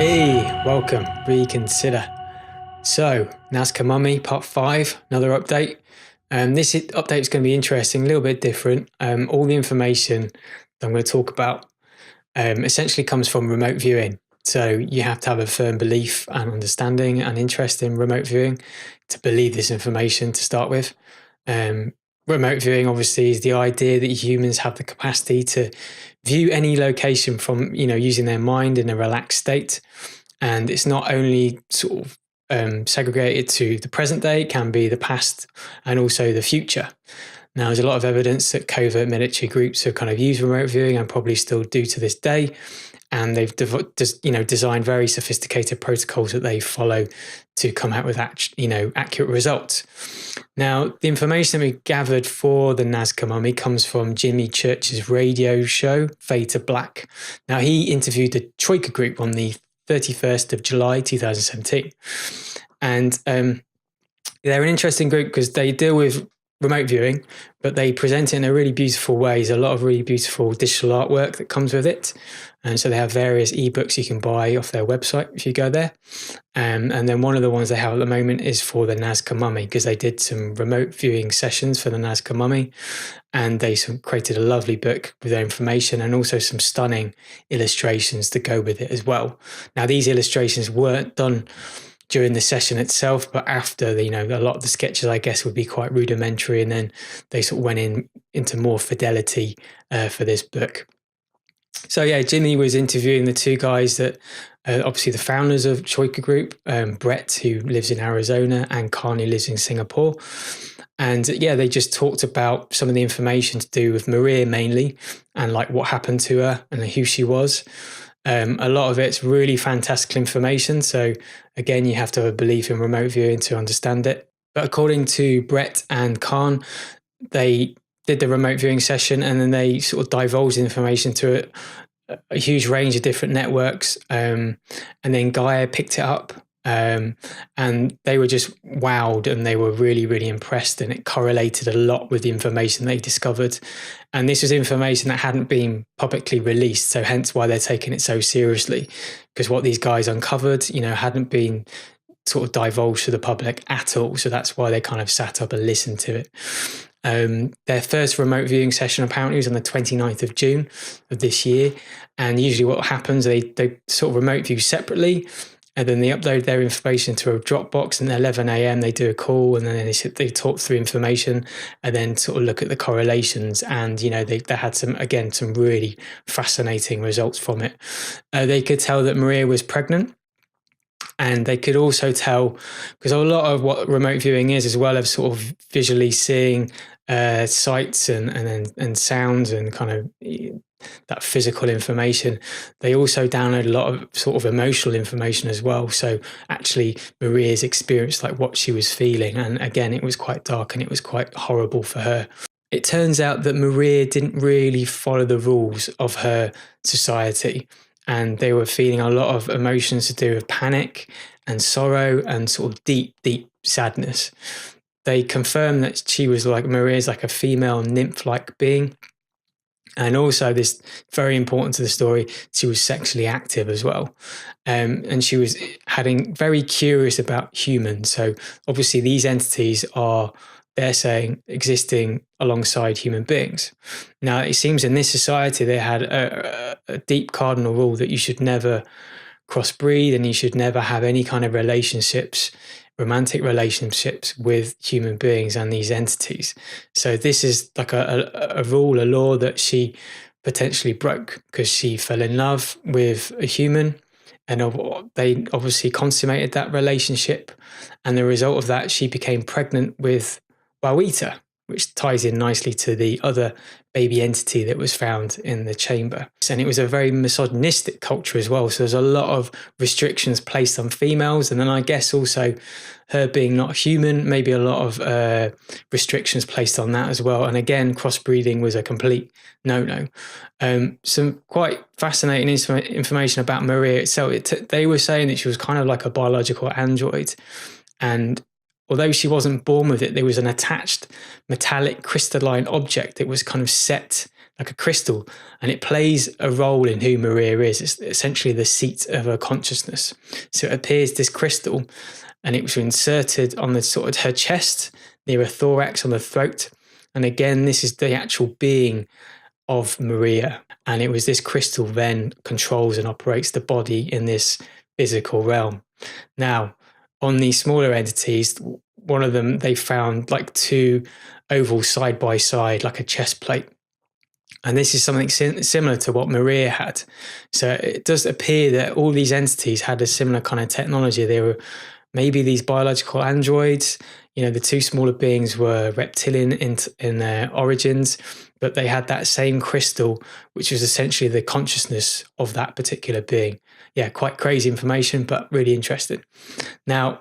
Hey, welcome, reconsider. So, Nazca Mummy, part 5, another update. This update is going to be interesting, a little bit different. All the information that I'm going to talk about essentially comes from remote viewing. So you have to have a firm belief and understanding and interest in remote viewing to believe this information to start with. Remote viewing obviously is the idea that humans have the capacity to view any location from, using their mind in a relaxed state. And it's not only sort of segregated to the present day, it can be the past and also the future. Now, there's a lot of evidence that covert military groups have kind of used remote viewing and probably still do to this day. And they've designed very sophisticated protocols that they follow to come out with accurate results. Now, the information that we gathered for the Nazca Mummy comes from Jimmy Church's radio show, Fade to Black. Now, he interviewed the Troika Group on the 31st of July 2017. And they're an interesting group because they deal with remote viewing, but they present it in a really beautiful way. There's a lot of really beautiful digital artwork that comes with it. And so they have various ebooks you can buy off their website if you go there. And then one of the ones they have at the moment is for the Nazca Mummy, because they did some remote viewing sessions for the Nazca Mummy. And they created a lovely book with their information and also some stunning illustrations to go with it as well. Now, these illustrations weren't done during the session itself, but after, a lot of the sketches, I guess, would be quite rudimentary. And then they sort of went into more fidelity for this book. So yeah, Jimmy was interviewing the two guys that obviously the founders of Troika Group, Brett, who lives in Arizona, and Khan, who lives in Singapore. And yeah, they just talked about some of the information to do with Maria mainly, and like what happened to her and who she was. A lot of it's really fantastical information. So again, you have to have a belief in remote viewing to understand it. But according to Brett and Khan, they did the remote viewing session and then they sort of divulged information to a huge range of different networks. And then Gaia picked it up. And they were just wowed and they were really, really impressed, and it correlated a lot with the information they discovered. And this was information that hadn't been publicly released, so hence why they're taking it so seriously, because what these guys uncovered, hadn't been sort of divulged to the public at all. So that's why they kind of sat up and listened to it. Their first remote viewing session apparently was on the 29th of June of this year. And usually what happens, they sort of remote view separately, and then they upload their information to a Dropbox, and at 11 a.m. they do a call, and then they talk through information and then sort of look at the correlations. And, they had some really fascinating results from it. They could tell that Maria was pregnant. And they could also tell, because a lot of what remote viewing is, as well as sort of visually seeing sights and sounds and kind of that physical information, they also download a lot of sort of emotional information as well. So actually Maria's experienced like what she was feeling. And again, it was quite dark and it was quite horrible for her. It turns out that Maria didn't really follow the rules of her society. And they were feeling a lot of emotions to do with panic and sorrow and sort of deep, deep sadness. They confirmed that she was Maria's like a female nymph-like being. And also, this very important to the story, she was sexually active as well. And she was very curious about humans. So obviously these entities are, they're saying, existing alongside human beings. Now, it seems in this society, they had a deep cardinal rule that you should never crossbreed and you should never have any kind of romantic relationships with human beings and these entities. So this is like a rule, a law that she potentially broke because she fell in love with a human, and they obviously consummated that relationship. And the result of that, she became pregnant with Wawita, which ties in nicely to the other baby entity that was found in the chamber. And it was a very misogynistic culture as well. So there's a lot of restrictions placed on females. And then I guess also her being not human, maybe a lot of restrictions placed on that as well. And again, crossbreeding was a complete no-no. Some quite fascinating information about Maria itself. They were saying that she was kind of like a biological android. And although she wasn't born with it, there was an attached metallic crystalline object that was kind of set like a crystal, and it plays a role in who Maria is. It's essentially the seat of her consciousness. So it appears this crystal, and it was inserted on the sort of her chest, near her thorax, on the throat. And again, this is the actual being of Maria. And it was this crystal then controls and operates the body in this physical realm. Now, on these smaller entities, one of them, they found like two ovals side by side, like a chest plate. And this is something similar to what Maria had. So it does appear that all these entities had a similar kind of technology. They were maybe these biological androids. The two smaller beings were reptilian in their origins, but they had that same crystal, which was essentially the consciousness of that particular being. Yeah, quite crazy information, but really interesting. Now,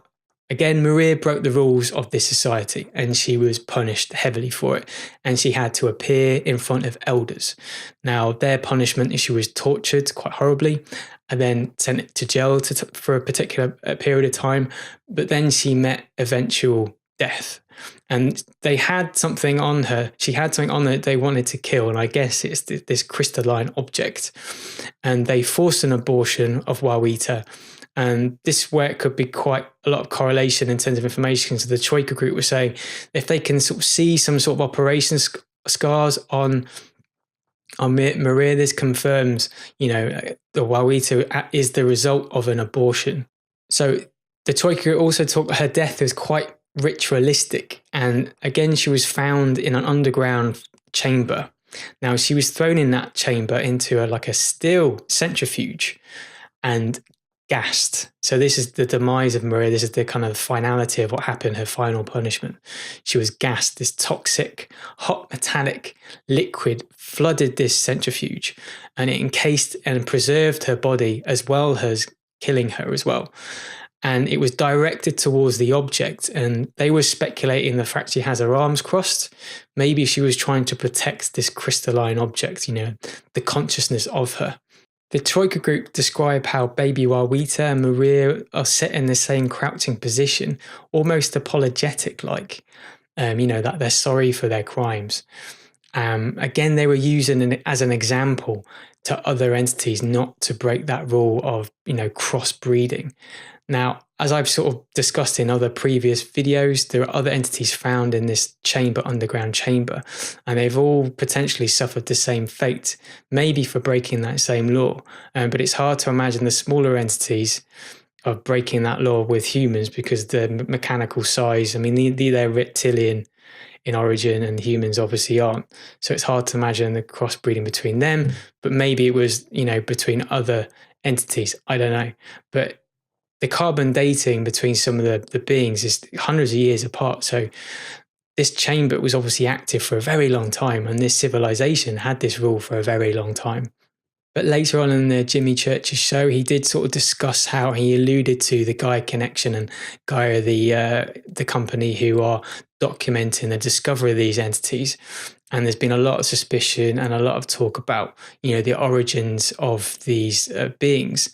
again, Maria broke the rules of this society, and she was punished heavily for it. And she had to appear in front of elders. Now, their punishment is she was tortured quite horribly, and then sent to jail for a particular period of time. But then she met eventual death. And they had something on her. She had something on her that they wanted to kill. And I guess it's this crystalline object. And they forced an abortion of Wawita. And this is where it could be quite a lot of correlation in terms of information. So the Troika Group was saying if they can sort of see some sort of operation scars on Maria, this confirms, the Wawita is the result of an abortion. So the Troika Group also talked her death was quite ritualistic. And again, she was found in an underground chamber. Now, she was thrown in that chamber into a steel centrifuge and gassed. So this is the demise of Maria. This is the kind of finality of what happened, her final punishment. She was gassed. This toxic, hot metallic liquid flooded this centrifuge, and it encased and preserved her body as well as killing her as well. And it was directed towards the object, and they were speculating the fact she has her arms crossed. Maybe she was trying to protect this crystalline object, the consciousness of her. The Troika Group describe how baby Wawita and Maria are set in the same crouching position, almost apologetic-like, that they're sorry for their crimes. Again, they were using it as an example to other entities not to break that rule of, crossbreeding. Now, as I've sort of discussed in other previous videos, there are other entities found in this underground chamber, and they've all potentially suffered the same fate, maybe for breaking that same law. But it's hard to imagine the smaller entities of breaking that law with humans because the mechanical size, they're reptilian in origin and humans obviously aren't. So it's hard to imagine the crossbreeding between them, but maybe it was, between other entities. I don't know. But the carbon dating between some of the beings is hundreds of years apart. So this chamber was obviously active for a very long time, and this civilization had this rule for a very long time. But later on in the Jimmy Church's show, he did sort of discuss how he alluded to the Gaia Connection and Gaia, the company who are documenting the discovery of these entities. And there's been a lot of suspicion and a lot of talk about, the origins of these beings.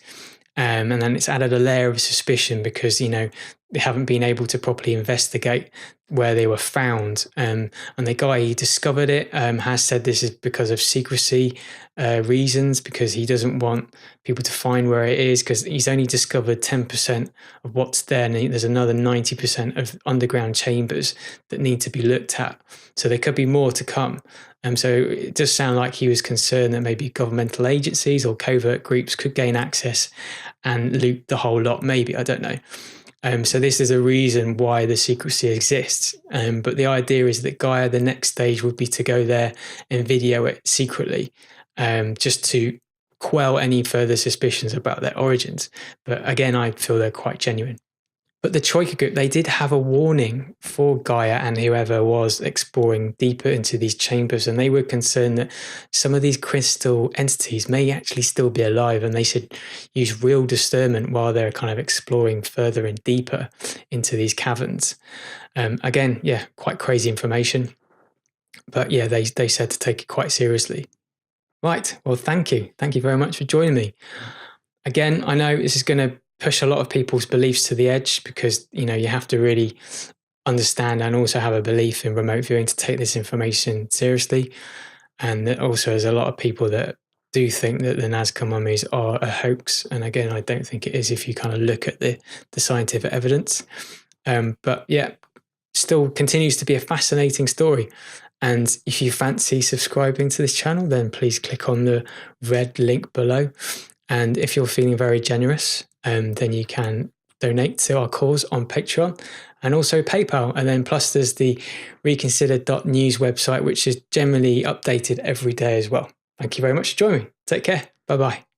And then it's added a layer of suspicion because, they haven't been able to properly investigate where they were found. And the guy who discovered it has said this is because of secrecy reasons, because he doesn't want people to find where it is, because he's only discovered 10% of what's there. And there's another 90% of underground chambers that need to be looked at. So there could be more to come. So it does sound like he was concerned that maybe governmental agencies or covert groups could gain access and loot the whole lot, maybe, I don't know. So this is a reason why the secrecy exists. But the idea is that Gaia, the next stage would be to go there and video it secretly, just to quell any further suspicions about their origins. But again, I feel they're quite genuine. But the Troika Group, they did have a warning for Gaia and whoever was exploring deeper into these chambers, and they were concerned that some of these crystal entities may actually still be alive, and they should use real discernment while they're kind of exploring further and deeper into these caverns. Again, quite crazy information. But yeah, they said to take it quite seriously. Right, well, thank you. Thank you very much for joining me. Again, I know this is going to push a lot of people's beliefs to the edge because, you have to really understand and also have a belief in remote viewing to take this information seriously. And also there's a lot of people that do think that the Nazca mummies are a hoax. And again, I don't think it is if you kind of look at the scientific evidence. But yeah, still continues to be a fascinating story. And if you fancy subscribing to this channel, then please click on the red link below. And if you're feeling very generous, then you can donate to our cause on Patreon and also PayPal. And then plus there's the reconsider.news website, which is generally updated every day as well. Thank you very much for joining me. Take care. Bye-bye.